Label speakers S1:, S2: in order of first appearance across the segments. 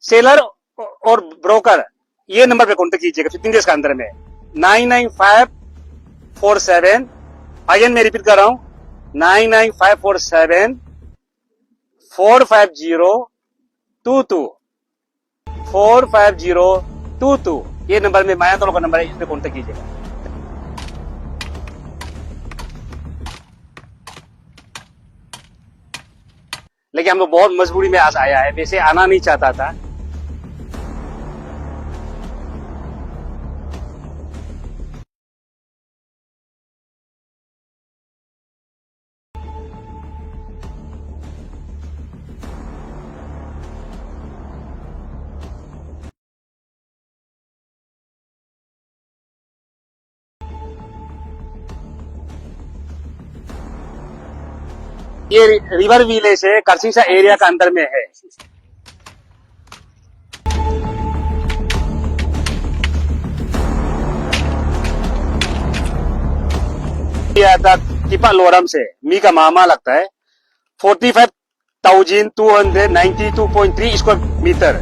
S1: Seller और broker ये number पे कॉन्टेक्ट कीजिएगा 15 डेज के अंदर में 99547। अगेन मैं रिपीट कर रहा हूं 99547 45022 45022 ये नंबर में माया दोनों का नंबर है, इस पे कॉन्टेक्ट कीजिएगा। लेकिन हम लोग बहुत मजबूरी में आज आया है, वैसे आना नहीं चाहता था। ये रिवर विलेज है, करसिंगसा एरिया का अंदर में है। था टिपा लोरम से मी का मामा लगता है 45,292.3 स्क्वायर मीटर।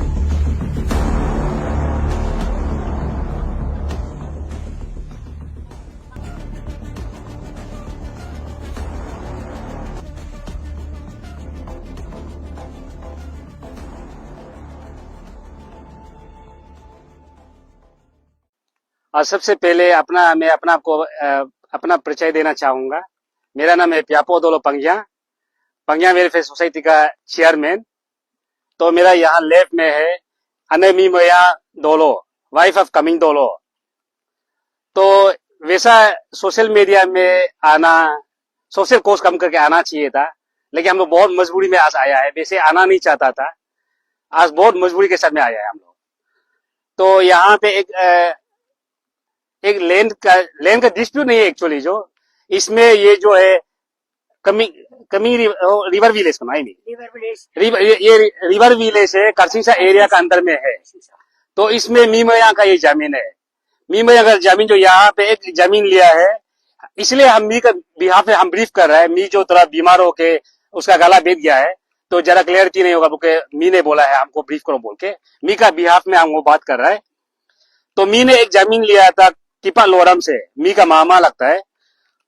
S1: और सबसे पहले मैं अपना आपको अपना परिचय देना चाहूंगा। मेरा नाम है प्यापो दोलो पंग्या, पंग्या वेलफेयर सोसाइटी का चेयरमैन। तो मेरा यहाँ लेफ्ट में है अनेमी मोया दोलो, वाइफ ऑफ कमिंग दोलो। तो वैसा सोशल मीडिया में आना, सोशल कोर्स कम करके आना चाहिए था, लेकिन हम लोग बहुत मजबूरी में आज आया है, वैसे आना नहीं चाहता था, आज बहुत मजबूरी के साथ में आया है हम लोग। तो यहाँ पे एक लैंड का डिस्प्यूट नहीं है एक्चुअली, जो इसमें ये जो है कमी रिवर विलेज का नहीं ये रिवर विलेज है, करसिंगसा एरिया का अंदर में है। तो इसमें मीमया का ये जमीन है। मीमया का जमीन जो यहाँ पे एक जमीन लिया है, इसलिए हम मी का बिहाफ पे हम ब्रीफ कर रहे हैं। मी जो थोड़ा बीमार होके उसका गला बैठ गया है, तो जरा क्लियरिटी नहीं होगा क्योंकि मी ने बोला है हमको ब्रीफ करो बोल के, मी का बिहाफ में हम वो बात कर रहे हैं। तो मी ने एक जमीन लिया था टिपा लोरम से, मी का मामा लगता है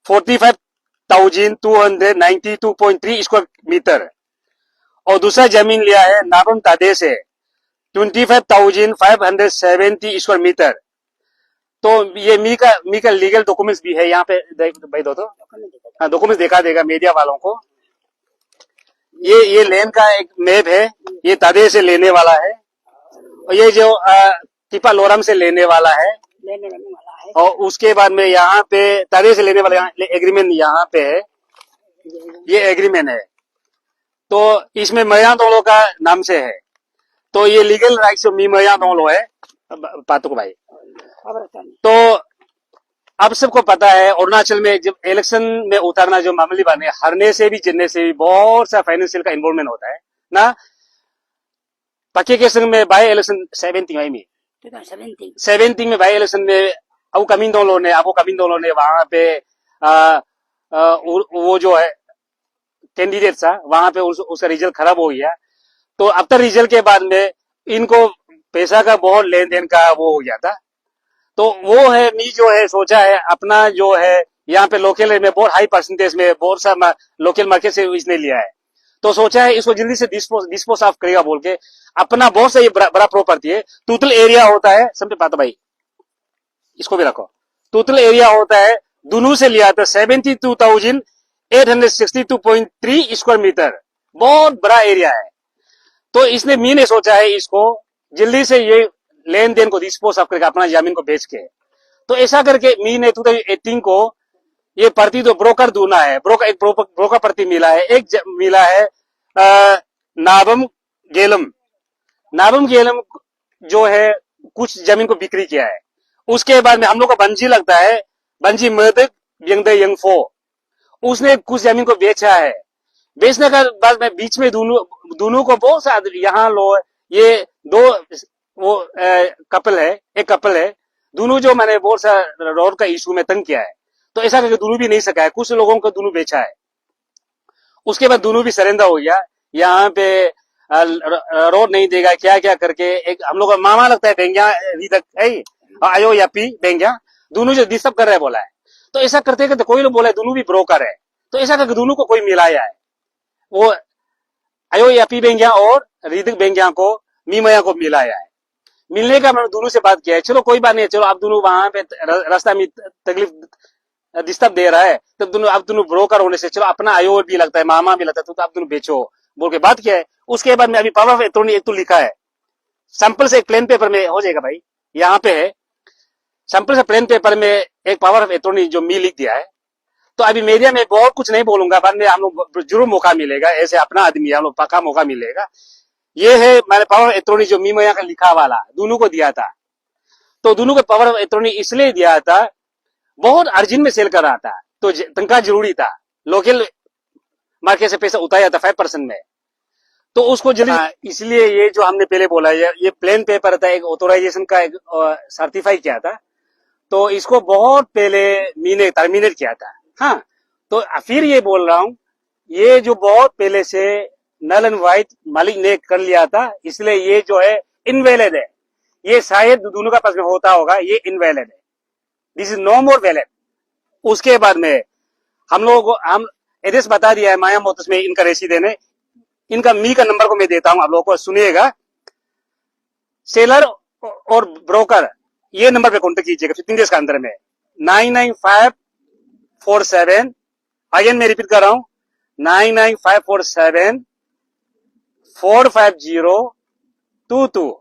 S1: 45,292.3 स्क्वायर मीटर। और दूसरा जमीन लिया है नाबम तादे से 25,570 स्क्वायर मीटर। तो ये मी का लीगल डॉक्यूमेंट्स भी है यहाँ पे, भाई दो तो हाँ डॉक्यूमेंट्स देखा देगा मीडिया वालों को। ये लैंड का एक मैप है, ये तादे से लेने वाला है, और ये जो टिपा लोरम से लेने वाला है। और उसके बाद में यहाँ पे तादे से लेने वाला एग्रीमेंट यहाँ पे है, ये एग्रीमेंट है। तो इसमें मया दोनों का नाम से है। तो ये लीगल राइट्स मी मया दोनों है पातो को भाई। तो अब सबको पता है अरुणाचल में जब इलेक्शन में उतारना जो मामूली बात है, हारने से भी जीतने से भी बहुत सा फाइनेंशियल का इन्वॉल्वमेंट होता है ना। पक्के के संग में बाई इलेक्शन 17 में बाई इलेक्शन में अब कमिंग दोनों ने वहां पे वो जो है कैंडिडेट था, वहां पे उसका रिजल्ट खराब हो गया। तो अब तक रिजल्ट के बाद में इनको पैसा का बहुत लेन देन का वो हो गया था। तो वो है मी जो है सोचा है अपना जो है यहाँ पे लोकल में बहुत हाई परसेंटेज में बहुत सा लोकल मार्केट से इसने लिया है। तो सोचा है इसको जल्दी से डिस्पोज ऑफ करेगा बोल के। अपना बहुत सा ये बड़ा प्रॉपर्टी है, टोटल एरिया होता है, समझे पाता भाई, इसको भी रखो। टोटल एरिया होता है दोनों से लिया था 72,862.3 स्क्वायर मीटर, बहुत बड़ा एरिया है। तो इसने मी ने सोचा है इसको जल्दी से ये लेन देन को डिस्पोज ऑफ करके अपना जमीन को बेच के। तो ऐसा करके मी ने 2018 को ये प्रति तो ब्रोकर ढूंढना है, ब्रोकर प्रति मिला है। एक मिला है नाबम गेलम जो है कुछ जमीन को बिक्री किया है। उसके बाद में हम लोग को बंजी लगता है, बंजी मदक यंगफो, उसने कुछ जमीन को बेचा है। बेचने के बाद में बीच में दोनों को बहुत सा यहाँ लो, ये दो वो कपल है, एक कपल है, दोनों जो मैंने बहुत सा रोड का इशू में तंग किया है। तो ऐसा करके दोनों भी नहीं सका है, कुछ लोगों को दोनों बेचा है। उसके बाद दोनों भी सरेंडर हो गया। यहाँ पे रोड नहीं देगा, क्या क्या करके एक हम लोग का मामा लगता है बेंगिया आयो या पी बेंगिया दोनों जो डिस्टर्ब कर रहे हैं बोला है। तो ऐसा करते करते कोई लोग बोला है दोनों भी ब्रोकर है, तो ऐसा करके दोनों को कोई मिलाया है, वो आयो या पी बेंगिया और रिदिक बेंगिया को मीमया को मिलाया है। मिलने का मैंने दोनों से बात किया है, चलो कोई बात नहीं, चलो आप दोनों वहां पे रास्ता में तकलीफ डिस्टर्ब दे रहा है, तब दोनों आप दोनों ब्रोकर होने से चलो अपना आयो भी लगता है, मामा भी लगता है, तो आप दोनों बेचो बोल के बात किया है। उसके बाद में अभी पावर ऑफ अटॉर्नी एक तो लिखा है, सैंपल से एक प्लेन पेपर में हो जाएगा भाई, यहाँ पे है सैंपल से प्लेन पेपर में एक पावर ऑफ अटॉर्नी जो मी लिख दिया है। तो अभी मीडिया में बहुत कुछ नहीं बोलूंगा, बाद में हम लोग जरूर मौका मिलेगा, ऐसे अपना आदमी हम लोग पक्का मौका मिलेगा। ये है मैंने पावर ऑफ अटॉर्नी जो मीमया का लिखा वाला दोनों को दिया था। तो दोनों को पावर ऑफ अटॉर्नी इसलिए दिया था, बहुत अर्जेंट में सेल कर रहा था, तो तनख्वाह जरूरी था, लोकल मार्केट से पैसा उतारा था 5% में, तो उसको जल्दी, इसलिए ये जो हमने पहले बोला ये प्लेन पेपर था, एक ऑथोराइजेशन का एक सर्टिफाई किया था, तो इसको बहुत पहले मीने टर्मिनेट किया था। हाँ, तो फिर ये बोल रहा हूं, ये जो बहुत पहले से नल एंड व्हाइट मालिक ने कर लिया था, इसलिए ये जो है इनवैलिड है। ये शायद दोनों का प्रश्न होता होगा, ये इनवैलिड है, this is no more valid. उसके बाद में हम लोगों को हम एड्रेस बता दिया है माया मोटर्स में, इनका रेसी देने, इनका मी का नंबर को मैं देता हूं, आप लोगों को सुनिएगा। सेलर और ब्रोकर ये नंबर पे कॉन्टेक्ट कीजिएगा 15 डेज का अंदर में, 99547, अगेन मैं रिपीट कर रहा हूं, 99547 45022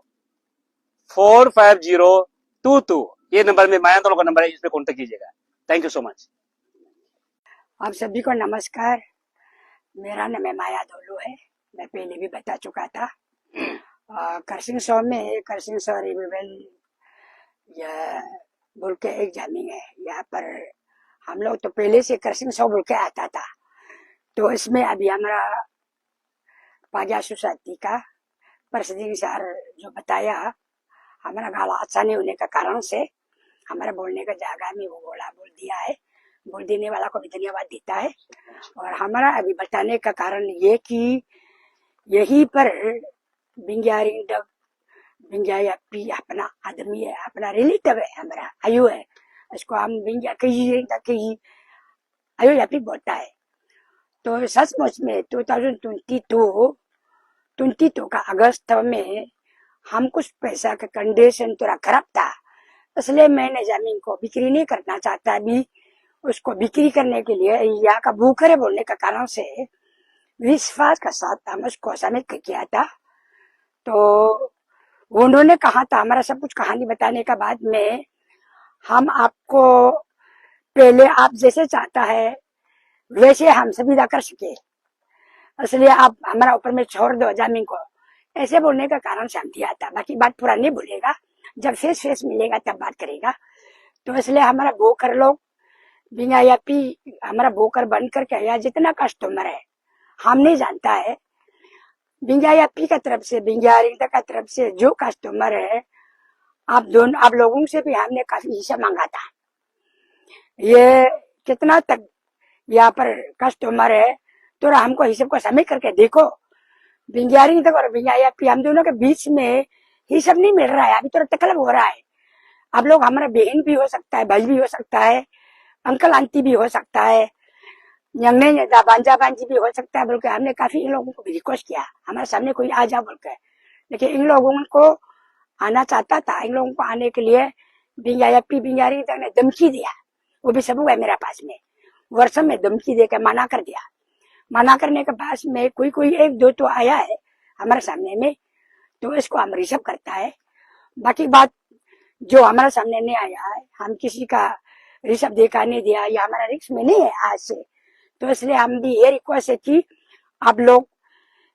S1: 45022, ये नंबर में माया दोनों का नंबर है, इस पे कॉन्टेक्ट कीजिएगा। Thank you so much.
S2: आप सभी को नमस्कार, मेरा नाम माया दोलू है, मैं पहले भी बता चुका था। करसिंग शो में करसिंग शो रिविवल बोल के एक जमीन है, यहाँ पर हम लोग तो पहले से करसिंग शो बोल के आता था। तो इसमें अभी हमारा पाजा सोसाइटी का प्रेसिडेंट सर जो बताया, हमारा गाला अच्छा नहीं होने का कारण से हमारा बोलने का जगह में वो बोल दिया है, बोल देने वाला को भी धन्यवाद देता है। और हमारा अभी बताने का कारण ये कि यही पर बिंगियापी अपना आदमी है, अपना रिलेटिव है, हमारा आयु है, इसको हम बिंगिया कही आयु यापी बोलता है। तो सचमुच में 2022 का अगस्त में हम कुछ पैसा का कंडीशन थोड़ा खराब था, इसलिए मैंने जमीन को बिक्री नहीं करना चाहता। अभी उसको बिक्री करने के लिए यहाँ का भूखरे बोलने का कारण से विश्वास का साथ हम उसको सबमिट किया था। तो उन्होंने कहा था, हमारा सब कुछ कहानी बताने का बाद में, हम आपको पहले आप जैसे चाहता है वैसे हम सुविधा कर सके, इसलिए आप हमारा ऊपर में छोड़ दो जमीन को, ऐसे बोलने का कारण से हम दिया था। बाकी बात पूरा नहीं बोलेगा, जब फेस मिलेगा तब बात करेगा। तो इसलिए हमारा बोकर लोग बिंगायापी हमारा बोकर बन करके आया, जितना कस्टमर है हम नहीं जानता है, बिंगायापी का तरफ से बिंगारिंग का तरफ से जो कस्टमर है, आप लोगों से भी हमने काफी हिस्सा मांगा था। ये कितना तक यहाँ पर कस्टमर है, तो हमको हिसाब को समय करके देखो। बिंगारिंग तक और बिंगायापी हम दोनों के बीच में हिसाब नहीं मिल रहा है, अभी तो तकलीफ हो रहा है। आप लोग हमारा बहन भी हो सकता है, भाई भी हो सकता है, अंकल आंटी भी हो सकता है, बांजा बांजी भी हो सकता है, बोल के हमने काफी इन लोगों को भी रिक्वेस्ट किया हमारे सामने कोई आ जा बोल के, लेकिन इन लोगों को आना चाहता था। इन लोगों को आने के लिए बिंगायापी बिंगारी तक ने धमकी दिया, वो भी सबूत है मेरे पास में, वर्षों में धमकी देकर मना कर दिया। मना करने के बाद में कोई एक दो तो आया है हमारे सामने में, तो इसको हम रिसीव करता है। बाकी बात जो हमारे सामने नहीं आया है, हम किसी का रिसीव देखा नहीं दिया, या हमारा रिस्क में नहीं है आज से। तो इसलिए हम भी ये रिक्वेस्ट है कि आप लोग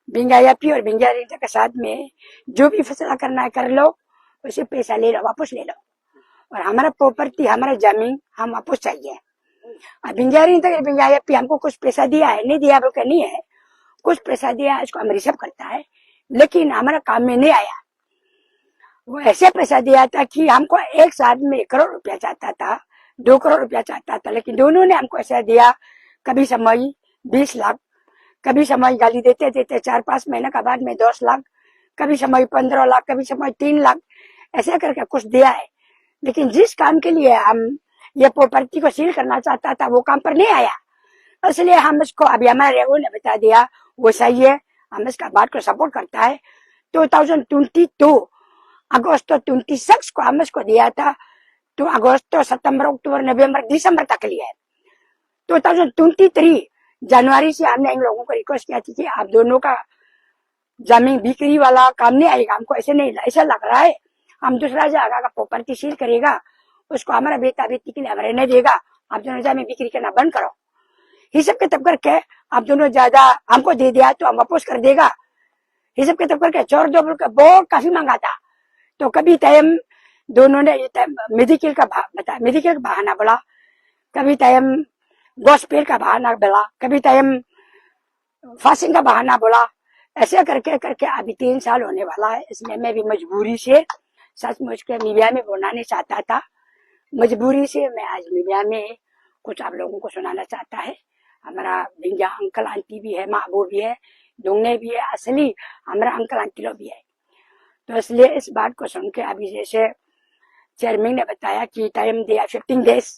S2: बिंगायापी और बिंगारिंग के साथ में जो भी फैसला करना है कर लो, उसे पैसा ले लो, वापस ले लो, और हमारा प्रॉपर्टी हमारा जमीन हम वापस चाहिए। बिंगारिंग तक बिंगायापी हमको कुछ पैसा दिया है, नहीं दिया बोल के नहीं है, कुछ पैसा दिया है, इसको हम रिसीव करता है, लेकिन हमारा काम में नहीं आया। वो ऐसे पैसा दिया था कि हमको एक साथ में 1 करोड़ रुपया चाहता था, 2 करोड़ रुपया चाहता था, लेकिन दोनों ने हमको ऐसा दिया, कभी समय 20 लाख, कभी समय गाली देते देते 4-5 महीने का बाद में 10 लाख, कभी समय 15 लाख, कभी समय 3 लाख, ऐसे करके कुछ दिया है। लेकिन जिस काम के लिए हम ये प्रॉपर्टी को सील करना चाहता था वो काम पर नहीं आया, इसलिए हम इसको अभी हमारे रेगो ने बता दिया वो सही है, हम इसका बात को सपोर्ट करता है। 2022 अगस्त 26 को हम इसको दिया था, तो अगस्त, सितंबर, अक्टूबर, नवंबर, दिसंबर तक लिया है। 2023 जनवरी से हमने इन लोगों को रिक्वेस्ट किया थी कि आप दोनों का जमीन बिक्री वाला काम नहीं आएगा, हमको ऐसे नहीं, ऐसा लग रहा है हम दूसरा जगह का प्रॉपर्टी सील करेगा, उसको हमारा बेटा बेटी के लिए हम रहने देगा, आप दोनों जमीन बिक्री करना बंद करो। हिसाब किताब करके आप दोनों ज्यादा हमको दे दिया तो हम वापस कर देगा, हिसाब किताब करके चोर दो बोल बहुत काफी मांगा था। तो कभी टाइम दोनों ने मेडिकल का बहाना बोला, कभी टाइम गॉस्पेल का बहाना बोला, कभी टाइम फास्टिंग का बहाना बोला, ऐसे करके करके अभी 3 साल होने वाला है। इसमें मैं भी मजबूरी से सचमुच के मीडिया में बोलना नहीं चाहता था, मजबूरी से मैं आज मीडिया में कुछ आप लोगों को सुनाना चाहता है। हमारा भिंजा अंकल आंटी भी है, माँ वो भी है, डोंगने भी है, असली हमारा अंकल आंटी लोग भी है। तो इसलिए इस बात को सुन के अभी जैसे चेयरमैन ने बताया कि टाइम दिया 15 डेज,